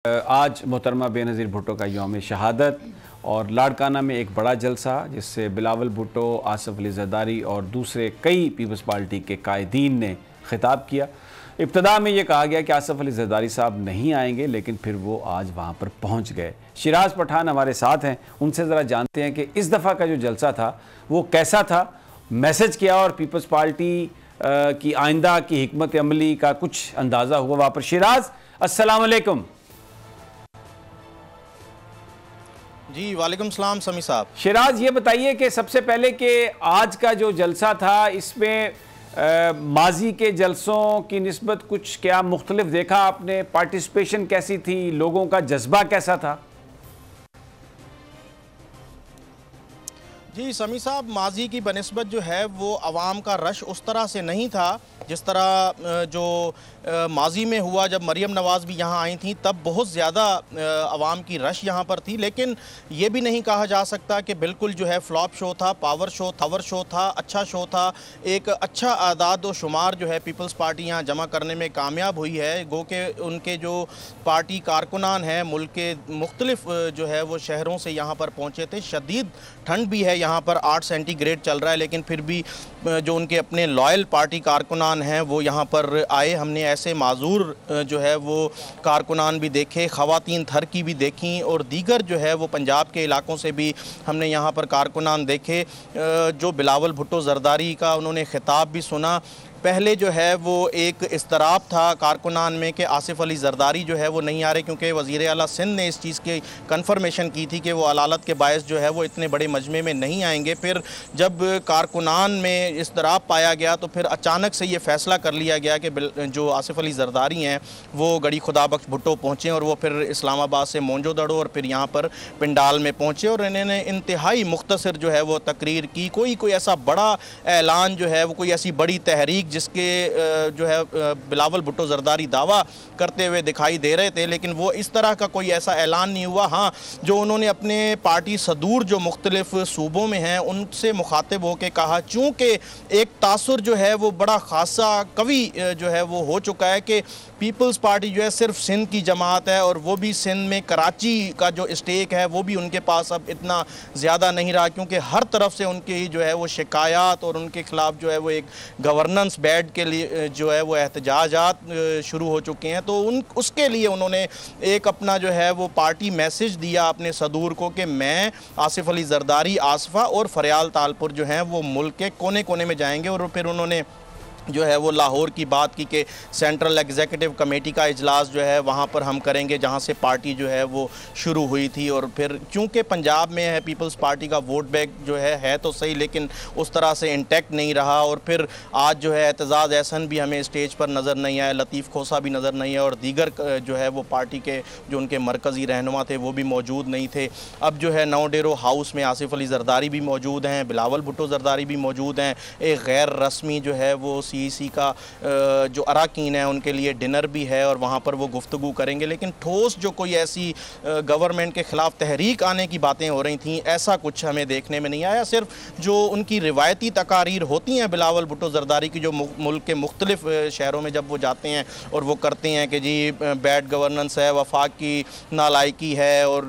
आज मोहतरमा बेनज़ीर भुट्टो का यौम शहादत और लाड़काना में एक बड़ा जलसा जिससे बिलावल भुट्टो, आसिफ अली ज़रदारी और दूसरे कई पीपल्स पार्टी के कायदीन ने खिताब किया। इब्तदा में ये कहा गया कि आसिफ अली ज़रदारी साहब नहीं आएंगे, लेकिन फिर वो आज वहाँ पर पहुँच गए। शिराज पठान हमारे साथ हैं, उनसे ज़रा जानते हैं कि इस दफ़ा का जो जलसा था वो कैसा था, मैसेज किया और पीपल्स पार्टी की आइंदा की हिकमत अमली का कुछ अंदाज़ा हुआ वहाँ पर। शिराज, अस्सलाम वालेकुम। जी वालेकुम सलाम समी साहब। शिराज, ये बताइए कि सबसे पहले कि आज का जो जलसा था इसमें माजी के जलसों की निस्बत कुछ क्या मुख्तलिफ देखा आपने? पार्टिसिपेशन कैसी थी, लोगों का जज्बा कैसा था? जी समी साहब, माजी की बनिस्बत जो है वो अवाम का रश उस तरह से नहीं था जिस तरह जो माजी में हुआ जब मरियम नवाज़ भी यहाँ आई थी, तब बहुत ज़्यादा अवाम की रश यहाँ पर थी। लेकिन ये भी नहीं कहा जा सकता कि बिल्कुल जो है फ्लॉप शो था, पावर शो था, अच्छा शो था। एक अच्छा आदाद व शुमार जो है पीपल्स पार्टी यहाँ जमा करने में कामयाब हुई है। गो के उनके जो पार्टी कारकुनान हैं मुल्क के मुख्तलिफ जो है वो शहरों से यहाँ पर पहुँचे थे। शदीद ठंड भी है, यहाँ पर 8 सेंटीग्रेड चल रहा है, लेकिन फिर भी जो उनके अपने लॉयल पार्टी कारकुनान हैं वो यहाँ पर आए। हमने ऐसे माजूर जो है वो कारकुनान भी देखे, ख़वातीन थर की भी देखी और दीगर जो है वो पंजाब के इलाकों से भी हमने यहाँ पर कारकुनान देखे। जो बिलावल भुट्टो ज़रदारी का उन्होंने खिताब भी सुना। पहले जो है वो एक इस्तराब था कारकुनान में कि आसिफ अली ज़रदारी जो है वो नहीं आ रहे, क्योंकि वज़ीर आला सिंध ने इस चीज़ की कन्फर्मेशन की थी कि वो अलालत के बायस जो है वो इतने बड़े मजमे में नहीं आएंगे। फिर जब कारकुनान में इस्तराब पाया गया तो फिर अचानक से ये फ़ैसला कर लिया गया कि जो आसिफ अली ज़रदारी हैं वो गड़ी खुदाबख्श भुट्टो पहुँचे और वो फिर इस्लामाबाद से मोंजो दड़ो और फिर यहाँ पर पिंडाल में पहुँचे और इन्होंने इंतहाई मुख्तसर जो है वो तकरीर की। कोई ऐसा बड़ा ऐलान जो है वो, कोई ऐसी बड़ी तहरीक जिसके जो है बिलावल भुट्टो ज़रदारी दावा करते हुए दिखाई दे रहे थे, लेकिन वो इस तरह का कोई ऐसा ऐलान नहीं हुआ। हाँ, जो उन्होंने अपने पार्टी सदूर जो मुख्तलिफ सूबों में हैं उनसे मुखातिब होकर कहा, चूँकि एक तासुर जो है वो बड़ा खासा कवि जो है वो हो चुका है कि पीपल्स पार्टी जो है सिर्फ सिंध की जमात है और वो भी सिंध में कराची का जो स्टेक है वो भी उनके पास अब इतना ज़्यादा नहीं रहा, क्योंकि हर तरफ से उनकी जो है वो शिकायत और उनके ख़िलाफ़ जो है वो एक गवर्नेंस बैड के लिए जो है वो एहतजाजात शुरू हो चुके हैं। तो उसके लिए उन्होंने एक अपना जो है वो पार्टी मैसेज दिया अपने सदूर को कि मैं, आसिफ अली ज़रदारी, आसफ़ा और फरियाल तालपुर जो हैं वो मुल्क के कोने कोने में जाएंगे। और फिर उन्होंने जो है वो लाहौर की बात की कि सेंट्रल एग्जीक्यूटिव कमेटी का इजलास जो है वहाँ पर हम करेंगे जहाँ से पार्टी जो है वो शुरू हुई थी। और फिर चूँकि पंजाब में है पीपल्स पार्टी का वोट बैंक जो है तो सही, लेकिन उस तरह से इंटैक्ट नहीं रहा। और फिर आज जो है एतजाज़ एहसन भी हमें स्टेज पर नज़र नहीं आया, लतीफ़ खोसा भी नज़र नहीं है और दीगर जो है वो पार्टी के जो उनके मरकज़ी रहनुमा थे वो भी मौजूद नहीं थे। अब जो है नौ-डेरो हाउस में आसिफ अली ज़रदारी भी मौजूद हैं, बिलावल भुट्टो ज़रदारी भी मौजूद हैं। एक गैर रस्मी जो है वो CEC का जो अराकीन है उनके लिए डिनर भी है और वहाँ पर वो गुफ्तगू करेंगे। लेकिन ठोस जो कोई ऐसी गवर्नमेंट के ख़िलाफ़ तहरीक आने की बातें हो रही थीं, ऐसा कुछ हमें देखने में नहीं आया। सिर्फ जो उनकी रिवायती तकारीर होती हैं बिलावल भुट्टो ज़रदारी की, जो मुल्क के मुख्तलिफ शहरों में जब वो जाते हैं और वो करते हैं कि जी बैड गवर्नेंस है, वफाक की नालायकी है और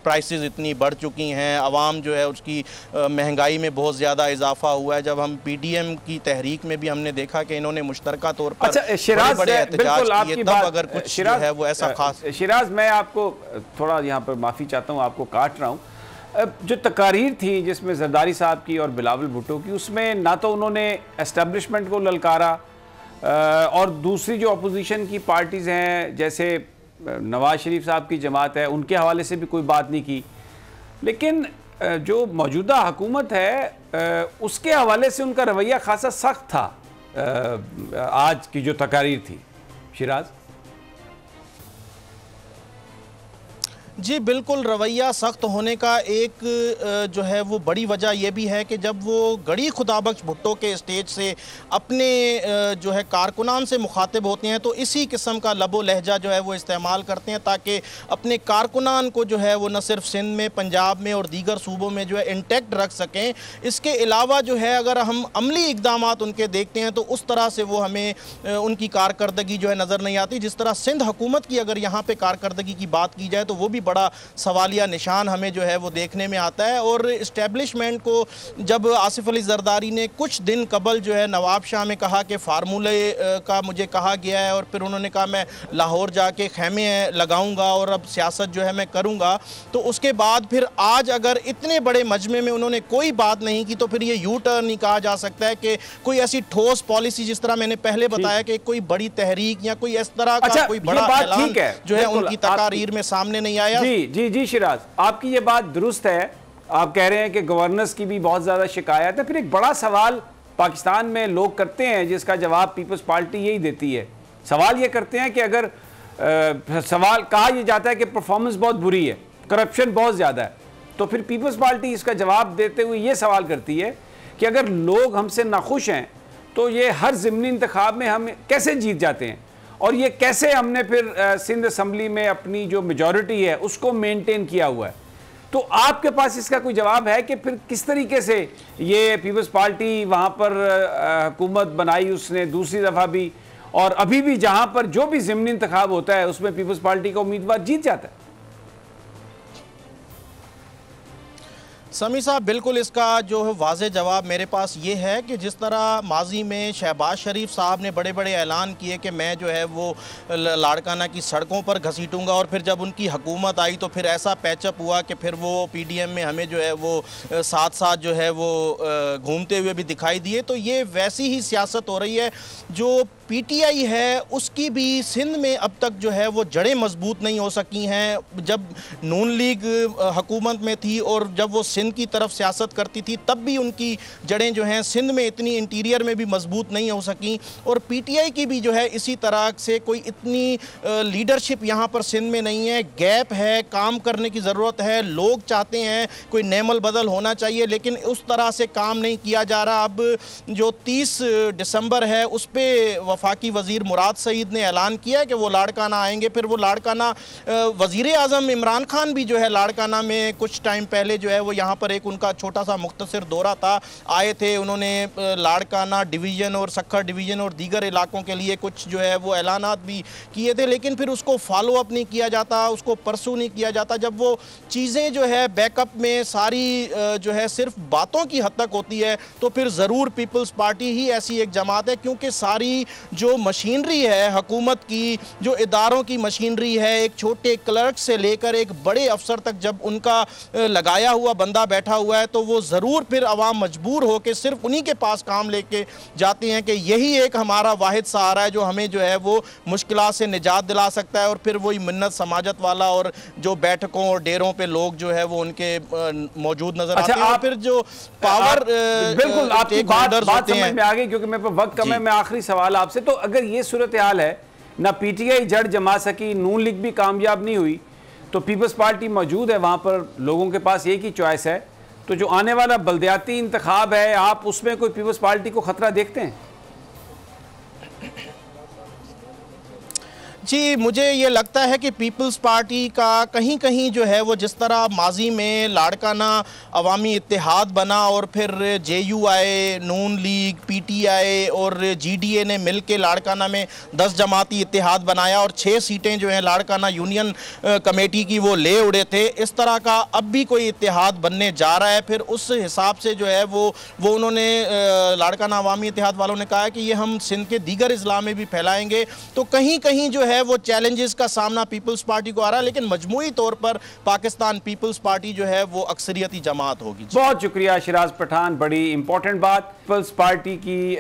प्राइसेस इतनी बढ़ चुकी हैं, आवाम जो है उसकी महंगाई में बहुत ज़्यादा इजाफा हुआ है। जब हम PDM की तहरीक में भी हमने देखा कि इन्होंने मुश्तरका तौर पर शिराज, बड़े एहतजाज किए, तब अगर कुछ शिराज है वो ऐसा खास। शिराज, मैं आपको थोड़ा यहाँ पर माफ़ी चाहता हूँ, आपको काट रहा हूँ। जो तकारीर थी जिसमें ज़रदारी साहब की और बिलावल भुट्टो की, उसमें ना तो उन्होंने एस्टेब्लिशमेंट को ललकारा और दूसरी जो अपोजिशन की पार्टीज़ हैं जैसे नवाज शरीफ साहब की जमात है उनके हवाले से भी कोई बात नहीं की। लेकिन जो मौजूदा हुकूमत है उसके हवाले से उनका रवैया खासा सख्त था आज की जो तकारीर थी। शिराज, जी बिल्कुल, रवैया सख्त होने का एक जो है वो बड़ी वजह यह भी है कि जब वो गड़ी खुदाबख्श भुट्टो के स्टेज से अपने जो है कारकुनान से मुखातिब होते हैं तो इसी किस्म का लबो लहजा जो है वो इस्तेमाल करते हैं ताकि अपने कारकुनान को जो है वो न सिर्फ सिंध में, पंजाब में और दीगर सूबों में जो है इंटैक्ट रख सकें। इसके अलावा जो है अगर हम अमली इक़दामात उनके देखते हैं तो उस तरह से वो हमें उनकी कारकर्दगी जो है नज़र नहीं आती। जिस तरह सिंध हुकूमत की अगर यहाँ पर कारकर्दगी की बात की जाए तो वो भी बड़ा सवालिया निशान हमें जो है वो देखने में आता है। और इस्टेब्लिशमेंट को जब आसिफ अली जरदारी ने कुछ दिन कबल जो है नवाब शाह में कहा कि फार्मूले का मुझे कहा गया है और फिर उन्होंने कहा मैं लाहौर जाके खेमे लगाऊंगा और अब सियासत जो है मैं करूंगा, तो उसके बाद फिर आज अगर इतने बड़े मजमे में उन्होंने कोई बात नहीं की तो फिर ये यू टर्न नहीं कहा जा सकता है कि कोई ऐसी ठोस पॉलिसी, जिस तरह मैंने पहले बताया कि कोई बड़ी तहरीक या कोई इस तरह का कोई बड़ा ऐलान जो है उनकी तकारीर में सामने नहीं आया। जी शिराज, आपकी ये बात दुरुस्त है। आप कह रहे हैं कि गवर्नेंस की भी बहुत ज़्यादा शिकायत है। फिर एक बड़ा सवाल पाकिस्तान में लोग करते हैं जिसका जवाब पीपल्स पार्टी यही देती है। सवाल ये करते हैं कि अगर सवाल कहा यह जाता है कि परफॉर्मेंस बहुत बुरी है, करप्शन बहुत ज़्यादा है, तो फिर पीपल्स पार्टी इसका जवाब देते हुए ये सवाल करती है कि अगर लोग हमसे नाखुश हैं तो ये हर ज़िमनी इंतखाब में हम कैसे जीत जाते हैं और ये कैसे हमने फिर सिंध असम्बली में अपनी जो मेजॉरिटी है उसको मेंटेन किया हुआ है। तो आपके पास इसका कोई जवाब है कि फिर किस तरीके से ये पीपल्स पार्टी वहाँ पर हुकूमत बनाई उसने दूसरी दफ़ा भी, और अभी भी जहाँ पर जो भी ज़िमनी इंतखाब होता है उसमें पीपल्स पार्टी का उम्मीदवार जीत जाता है? समी साहब, बिल्कुल इसका जो है वाज़े जवाब मेरे पास ये है कि जिस तरह माजी में शहबाज शरीफ साहब ने बड़े बड़े ऐलान किए कि मैं जो है वो लाड़काना की सड़कों पर घसीटूंगा, और फिर जब उनकी हुकूमत आई तो फिर ऐसा पैचअप हुआ कि फिर वो पीडीएम में हमें जो है वो साथ साथ जो है वो घूमते हुए भी दिखाई दिए। तो ये वैसी ही सियासत हो रही है जो पीटीआई है उसकी भी सिंध में अब तक जो है वो जड़ें मजबूत नहीं हो सकी हैं। जब नून लीग हुकूमत में थी और जब वो सिंध की तरफ सियासत करती थी तब भी उनकी जड़ें जो हैं सिंध में इतनी इंटीरियर में भी मजबूत नहीं हो सकी, और पीटीआई की भी जो है इसी तरह से कोई इतनी लीडरशिप यहाँ पर सिंध में नहीं है। गैप है, काम करने की ज़रूरत है, लोग चाहते हैं कोई नेमल बदल होना चाहिए लेकिन उस तरह से काम नहीं किया जा रहा। अब जो 30 दिसंबर है उस पर वफाकी वज़ीर मुराद सईद ने ऐलान किया है कि वो लाड़काना आएंगे। फिर वो लाड़काना वज़ीर आज़म इमरान खान भी जो है लाड़काना में कुछ टाइम पहले जो है वो यहाँ पर एक उनका छोटा सा मुख्तसर दौरा था, आए थे। उन्होंने लाड़काना डिवीज़न और सक्खर डिवीज़न और दीगर इलाकों के लिए कुछ जो है वो ऐलानात भी किए थे, लेकिन फिर उसको फॉलो अप नहीं किया जाता, उसको परसू नहीं किया जाता। जब वो चीज़ें जो है बैकअप में सारी जो है सिर्फ बातों की हद तक होती है तो फिर ज़रूर पीपल्स पार्टी ही ऐसी एक जमात है, क्योंकि सारी जो मशीनरी है हुकूमत की, जो इदारों की मशीनरी है, एक छोटे क्लर्क से लेकर एक बड़े अफसर तक जब उनका लगाया हुआ बंदा बैठा हुआ है तो वो ज़रूर फिर अवाम मजबूर हो के सिर्फ उन्हीं के पास काम लेके जाते हैं कि यही एक हमारा वाहिद सहारा है जो हमें जो है वो मुश्किलात से निजात दिला सकता है। और फिर वही मिन्नत समाजत वाला और जो बैठकों और डेरों पे लोग जो है वो उनके मौजूद नजर आते हैं। और फिर जो पावर बिल्कुल आपकी बात समझ में आ गई, क्योंकि मेरे पास वक्त कम है। मैं आखिरी सवाल आपसे, तो अगर ये सूरत हाल है, ना पीटीआई जड़ जमा सकी, नून लीग भी कामयाब नहीं हुई, तो पीपल्स पार्टी मौजूद है, वहाँ पर लोगों के पास एक ही चॉइस है, तो जो आने वाला बल्दियाती इंतखाब है आप उसमें कोई पीपल्स पार्टी को खतरा देखते हैं? जी, मुझे ये लगता है कि पीपल्स पार्टी का कहीं कहीं जो है वो जिस तरह माजी में लाड़काना अवामी इत्तेहाद बना और फिर JUI, नून लीग, PTI और GDA ने मिल के लाड़काना में 10 जमाती इत्तेहाद बनाया और 6 सीटें जो हैं लाड़काना यूनियन कमेटी की वो ले उड़े थे, इस तरह का अब भी कोई इत्तेहाद बनने जा रहा है। फिर उस हिसाब से जो है वो उन्होंने लाड़काना अवामी इत्तेहाद वालों ने कहा है कि ये हम सिंध के दीगर अजला में भी फैलाएंगे। तो कहीं कहीं जो है वो चैलेंजेस का सामना पीपल्स पार्टी को आ रहा है, लेकिन मजमूई तौर पर पाकिस्तान पीपल्स पार्टी जो है वो अक्सरियती जमात होगी। बहुत शुक्रिया शिराज पठान, बड़ी इंपॉर्टेंट बात। पीपल्स पार्टी की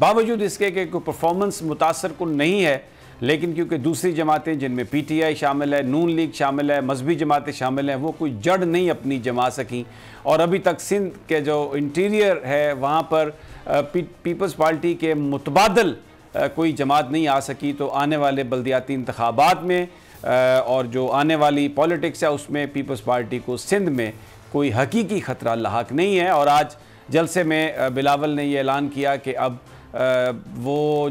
बावजूद इसके कि कोई परफॉर्मेंस मुतासर कुन नहीं है, लेकिन क्योंकि दूसरी जमातें जिनमें PTI शामिल है, नून लीग शामिल है, मजहबी जमातें शामिल हैं, वो कोई जड़ नहीं अपनी जमा सकी, और अभी तक सिंध के जो इंटीरियर है वहाँ पर पीपल्स पार्टी के मुतबादल कोई जमात नहीं आ सकी। तो आने वाले बल्दियाती इंतखाबात में और जो आने वाली पॉलिटिक्स है उसमें पीपल्स पार्टी को सिंध में कोई हकीकी ख़तरा लाहक नहीं है। और आज जलसे में बिलावल ने ये ऐलान किया कि अब वो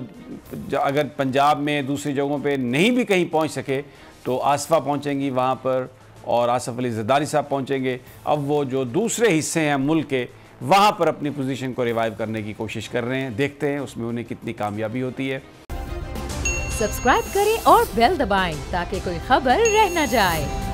अगर पंजाब में दूसरी जगहों पे नहीं भी कहीं पहुंच सके तो आसफा पहुंचेंगी वहाँ पर और आसफ अली ज़रदारी साहब पहुंचेंगे। अब वो जो दूसरे हिस्से हैं मुल्क के वहाँ पर अपनी पोजीशन को रिवाइव करने की कोशिश कर रहे हैं। देखते हैं उसमें उन्हें कितनी कामयाबी होती है। सब्सक्राइब करें और बेल दबाएं ताकि कोई खबर रह न जाए।